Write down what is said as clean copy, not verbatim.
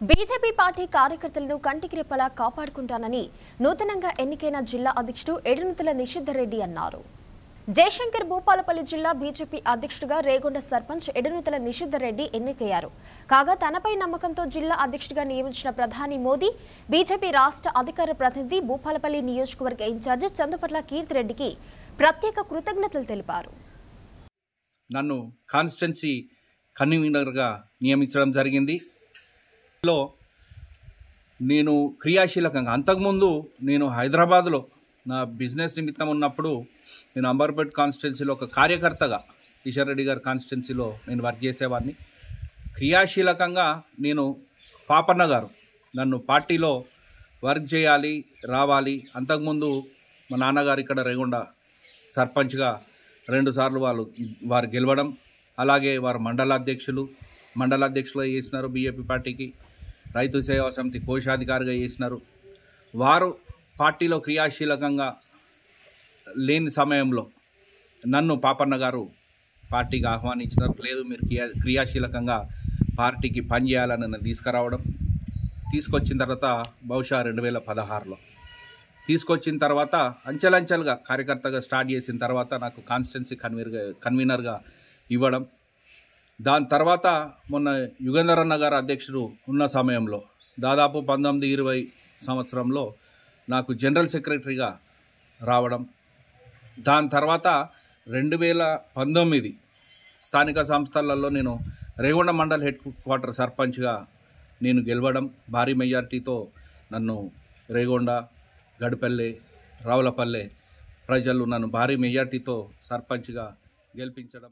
BJP party కార్యకర్తలను కంటికి రెప్పలా కాపాడుకుంటానని నూతనంగా ఎన్నికైన జిల్లా అధ్యక్షుడు ఎడనుతుల నిషిద్ధరెడ్డి అన్నారు. జయశంకర్ భూపాలపల్లి జిల్లా బీజేపీ అధ్యక్షుడిగా రేగొండ సర్పంచ్ ఎడనుతుల నిషిద్ధరెడ్డి ఎన్నికయ్యారు. కాగా తనపై నమ్మకంతో జిల్లా అధ్యక్షుడిగా నియమించిన ప్రధాని మోదీ బీజేపీ రాష్ట్ర అధికార ప్రతినిధి భూపాలపల్లి నియోజకవర్గ ఇన్ఛార్జ్ చందుపట్ల కీర్తిరెడ్డికి ప్రత్యేక కృతజ్ఞతలు తెలిపారు. నన్ను కాన్స్టిట్యున్సీ కన్వీనర్గా నియమించడం జరిగింది. నేను క్రియాశీలకంగా అంతకుముందు నేను హైదరాబాద్లో నా బిజినెస్ నిమిత్తం ఉన్నప్పుడు నేను అంబర్పేట్ కాన్స్టిట్యున్సీలో ఒక కార్యకర్తగా కిషన్ రెడ్డి గారి కాన్స్టిట్యున్సీలో నేను వర్క్ చేసేవాడిని. క్రియాశీలకంగా నేను పాపన్న గారు నన్ను పార్టీలో వర్క్ చేయాలి రావాలి. అంతకుముందు మా నాన్నగారు ఇక్కడ రేగొండ సర్పంచ్గా 2 సార్లు వారు గెలవడం, అలాగే వారు మండలాధ్యక్షులుగా చేసినారు. బీజేపీ పార్టీకి రైతు సేవా సమితి కోశాధికారిగా చేసినారు. వారు పార్టీలో క్రియాశీలకంగా లేని సమయంలో నన్ను పాపన్న గారు పార్టీకి ఆహ్వానించినారు. లేదు, మీరు క్రియాశీలకంగా పార్టీకి పనిచేయాలని నన్ను తీసుకొచ్చిన తర్వాత బహుశా 2016లో తీసుకొచ్చిన తర్వాత అంచెలంచెలుగా కార్యకర్తగా స్టార్ట్ చేసిన తర్వాత నాకు కాన్స్టిట్యున్సీ కన్వీనర్గా ఇవ్వడం. దాని తర్వాత మొన్న యుగంధర్ అన్న గారు అధ్యక్షుడు ఉన్న సమయంలో దాదాపు 19-20 సంవత్సరంలో నాకు జనరల్ సెక్రటరీగా రావడం. దాని తర్వాత 2019 స్థానిక సంస్థలలో నేను రేగొండ మండల్ హెడ్ క్వార్టర్ సర్పంచ్గా నేను గెలవడం. భారీ మెజార్టీతో నన్ను రేగొండ, గడిపల్లె, రావులపల్లె ప్రజలు నన్ను భారీ మెజార్టీతో సర్పంచ్గా గెలిపించడం.